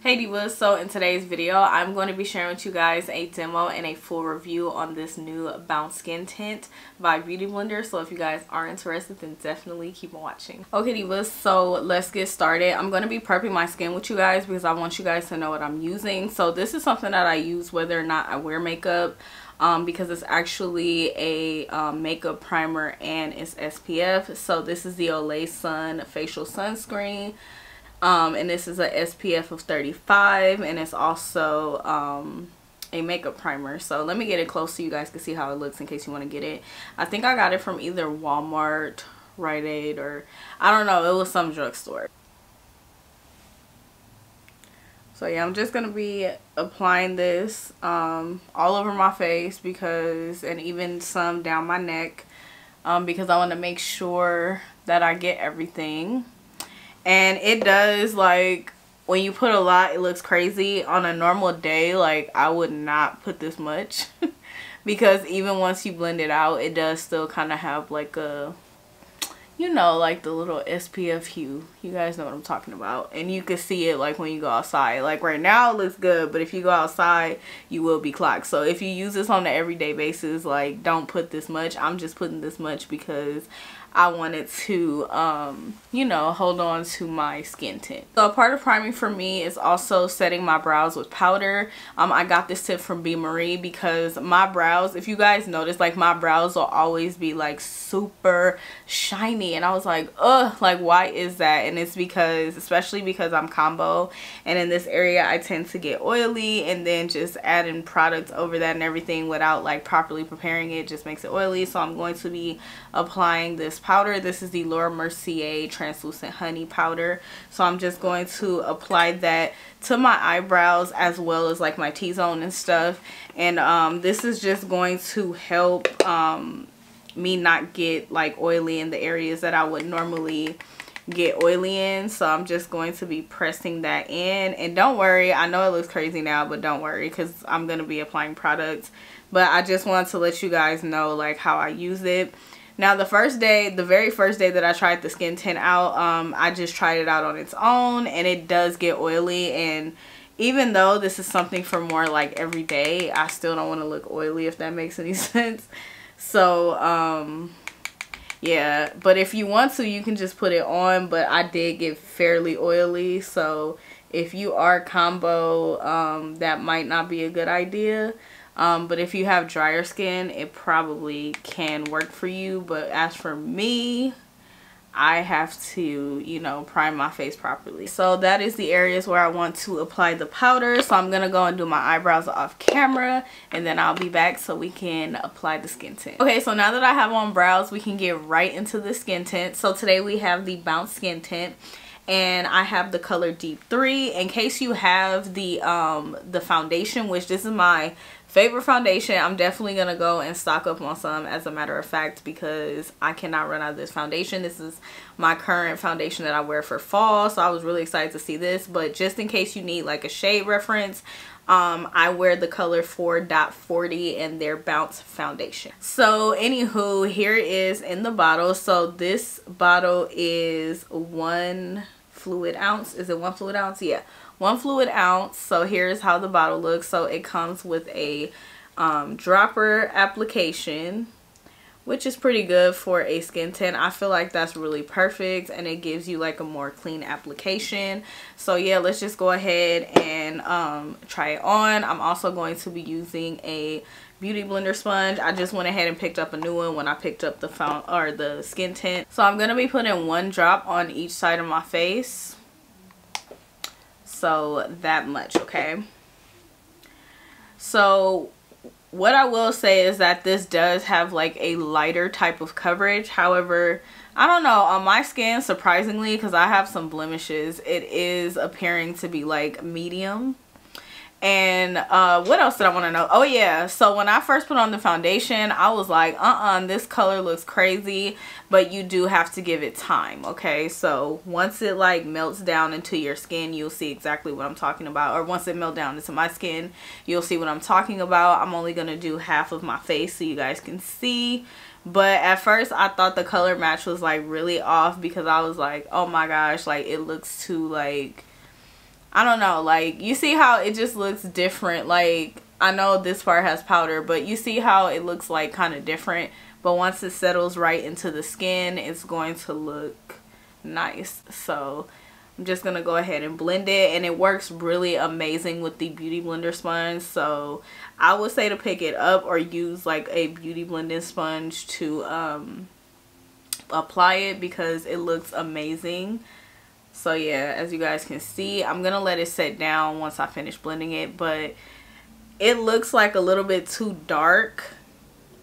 Hey divas, so in today's video I'm going to be sharing with you guys a demo and a full review on this new Bounce Skin Tint by Beauty Blender. So if you guys are interested, then definitely keep on watching. Okay divas, so let's get started. I'm going to be prepping my skin with you guys because I want you guys to know what I'm using. So this is something that I use whether or not I wear makeup, because it's actually a makeup primer and it's SPF. So this is the Olay Sun facial sunscreen. And this is a SPF of 35, and it's also a makeup primer. So let me get it close so you guys can see how it looks in case you want to get it. I think I got it from either Walmart, Rite Aid, or I don't know, it was some drugstore. So yeah, I'm just gonna be applying this all over my face and even some down my neck, because I want to make sure that I get everything. And it does, like, when you put a lot, it looks crazy. On a normal day, like, I would not put this much. Because even once you blend it out, it does still kind of have, like, a, you know, like the little SPF hue. You guys know what I'm talking about. And you can see it, like, when you go outside. Like, right now, it looks good. But if you go outside, you will be clocked. So, if you use this on an everyday basis, like, don't put this much. I'm just putting this much because I wanted to, you know, hold on to my skin tint. So a part of priming for me is also setting my brows with powder. I got this tip from B. Marie because my brows, if you guys notice, like my brows will always be like super shiny. And I was like, ugh, like why is that? And it's because, especially because I'm combo. And in this area, I tend to get oily, and then just adding products over that and everything without like properly preparing it just makes it oily. So I'm going to be applying this powder. This is the Laura Mercier translucent honey powder. So I'm just going to apply that to my eyebrows as well as like my T-zone and stuff. And this is just going to help me not get like oily in the areas that I would normally get oily in. So I'm just going to be pressing that in. And don't worry, I know it looks crazy now, but don't worry because I'm going to be applying products. But I just wanted to let you guys know like how I use it. Now the very first day that I tried the skin tint out, I just tried it out on its own, and it does get oily. And even though this is something for more like every day, I still don't want to look oily, if that makes any sense. So yeah, but if you want to, you can just put it on, but I did get fairly oily. So if you are combo, that might not be a good idea. But if you have drier skin, it probably can work for you. But as for me, I have to, you know, prime my face properly. So that is the areas where I want to apply the powder. So I'm going to go and do my eyebrows off camera, and then I'll be back so we can apply the skin tint. Okay, so now that I have on brows, we can get right into the skin tint. So today we have the Bounce Skin Tint, and I have the color Deep 3. In case you have the foundation, which this is my favorite foundation, I'm definitely gonna go and stock up on some, as a matter of fact, because I cannot run out of this foundation. This is my current foundation that I wear for fall, so I was really excited to see this. But just in case you need like a shade reference, I wear the color 4.40 in their Bounce foundation. So anywho, here it is in the bottle. So this bottle is 1 fluid ounce. Is it 1 fluid ounce? Yeah, 1 fluid ounce. So here's how the bottle looks. So it comes with a dropper application, which is pretty good for a skin tint. I feel like that's really perfect, and it gives you like a more clean application. So yeah, let's just go ahead and try it on. I'm also going to be using a Beauty Blender sponge. I just went ahead and picked up a new one when I picked up the skin tint. So I'm going to be putting 1 drop on each side of my face. So that much, okay? So what I will say is that this does have like a lighter type of coverage. However, I don't know, on my skin, surprisingly, because I have some blemishes, it is appearing to be like medium. And what else did I want to know? Oh yeah, so when I first put on the foundation, I was like, this color looks crazy, but you do have to give it time, okay? So once it like melts down into your skin, you'll see exactly what I'm talking about. Or once it melts down into my skin, you'll see what I'm talking about. I'm only gonna do half of my face so you guys can see. But at first I thought the color match was like really off, because I was like, oh my gosh, like it looks too like, I don't know, like you see how it just looks different. Like I know this part has powder, but you see how it looks like kind of different, but once it settles right into the skin, it's going to look nice. So I'm just gonna go ahead and blend it, and it works really amazing with the beauty blender sponge. So I would say to pick it up or use like a beauty blending sponge to apply it, because it looks amazing. So yeah, as you guys can see, I'm gonna let it set down once I finish blending it, but it looks like a little bit too dark.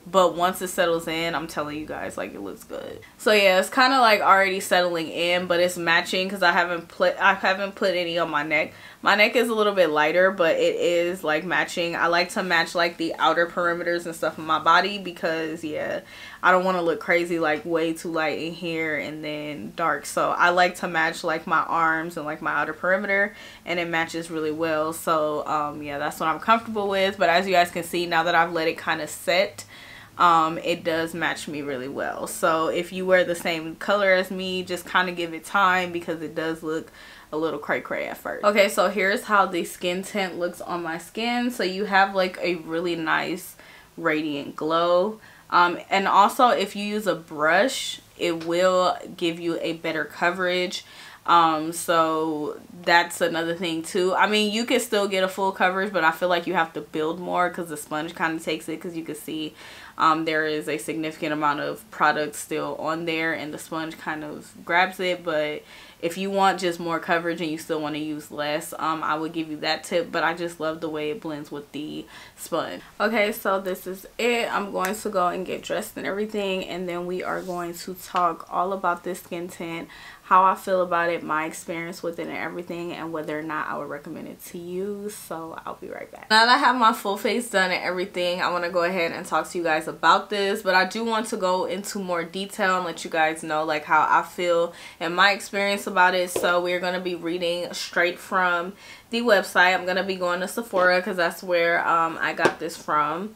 But once it settles in, I'm telling you guys, like, it looks good. So yeah, it's kind of like already settling in, but it's matching because I haven't put any on my neck. My neck is a little bit lighter, but it is like matching. I like to match like the outer perimeters and stuff of my body because yeah, I don't want to look crazy, like way too light in here and then dark. So I like to match like my arms and like my outer perimeter, and it matches really well. So yeah, that's what I'm comfortable with. But as you guys can see, now that I've let it kind of set, it does match me really well. So if you wear the same color as me, just kind of give it time because it does look a little cray at first. Okay, so here's how the skin tint looks on my skin. So you have like a really nice radiant glow, and also if you use a brush, it will give you a better coverage. So that's another thing too. I mean, you can still get a full coverage, but I feel like you have to build more because the sponge kind of takes it, because you can see there is a significant amount of product still on there and the sponge kind of grabs it. But if you want just more coverage and you still want to use less, I would give you that tip, but I just love the way it blends with the sponge. Okay, so this is it. I'm going to go and get dressed and everything, and then we are going to talk all about this skin tint, how I feel about it, my experience with it and everything, and whether or not I would recommend it to you. So I'll be right back. Now that I have my full face done and everything, I want to go ahead and talk to you guys about this, but I do want to go into more detail and let you guys know like how I feel and my experience about it. So we're going to be reading straight from the website. I'm going to be going to Sephora because that's where I got this from.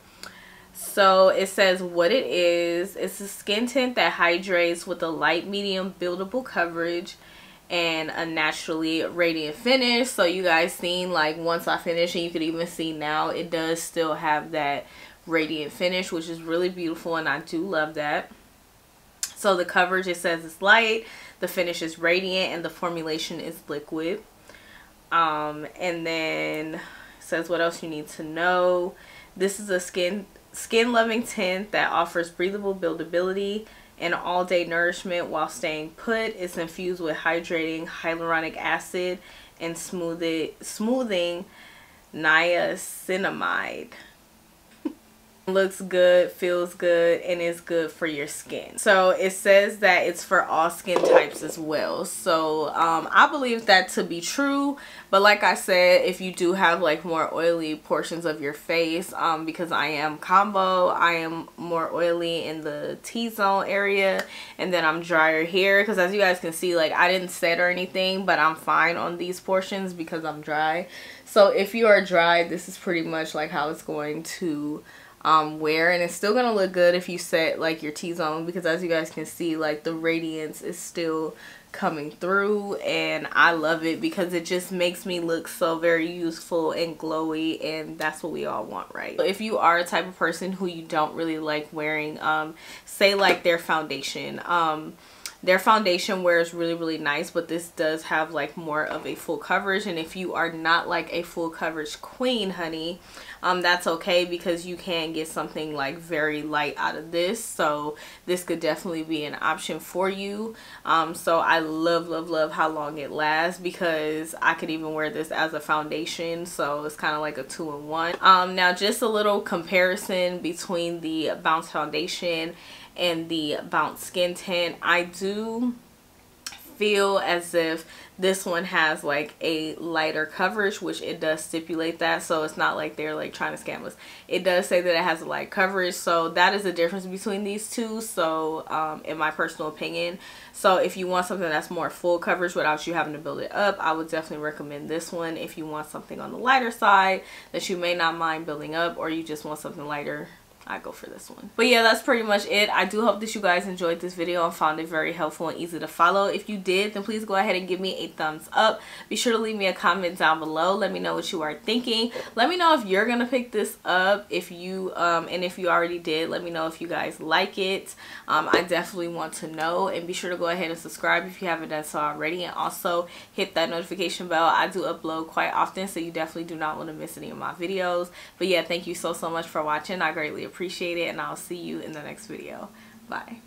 So it says what it is. It's a skin tint that hydrates with a light medium buildable coverage and a naturally radiant finish. So you guys seen, like, once I finish, and you could even see now it does still have that radiant finish, which is really beautiful, and I do love that. So the coverage, it says it's light, the finish is radiant, and the formulation is liquid. And then it says what else you need to know. This is a skin loving tint that offers breathable buildability and all-day nourishment while staying put. It's infused with hydrating hyaluronic acid and smoothing niacinamide. Looks good, feels good, and is good for your skin. So it says that it's for all skin types as well. So I believe that to be true, but like I said, if you do have like more oily portions of your face, because I am combo, I am more oily in the T-zone area, and then I'm drier here, because as you guys can see, like, I didn't set or anything, but I'm fine on these portions because I'm dry. So if you are dry, this is pretty much like how it's going to wear, and it's still gonna look good if you set like your T-zone, because as you guys can see, like, the radiance is still coming through, and I love it because it just makes me look so very youthful and glowy, and that's what we all want, right? So if you are a type of person who you don't really like wearing say like their foundation wears really nice, but this does have like more of a full coverage, and if you are not like a full coverage queen, honey, that's okay, because you can get something like very light out of this. So this could definitely be an option for you. So I love how long it lasts, because I could even wear this as a foundation, so it's kind of like a 2-in-1. Now just a little comparison between the Bounce foundation and the Bounce skin tint. I do feel as if this one has like a lighter coverage, which it does stipulate that, so it's not like they're like trying to scam us. It does say that it has a light coverage, so that is the difference between these two. So in my personal opinion, so if you want something that's more full coverage without you having to build it up, I would definitely recommend this one. If you want something on the lighter side that you may not mind building up, or you just want something lighter, I go for this one. But yeah, that's pretty much it. I do hope that you guys enjoyed this video and found it very helpful and easy to follow. If you did, then please go ahead and give me a thumbs up. Be sure to leave me a comment down below. Let me know what you are thinking. Let me know if you're gonna pick this up. If you and if you already did, let me know if you guys like it. I definitely want to know. And be sure to go ahead and subscribe if you haven't done so already, and also hit that notification bell. I do upload quite often, so you definitely do not want to miss any of my videos. But yeah, thank you so much for watching. I greatly appreciate it, and I'll see you in the next video. Bye.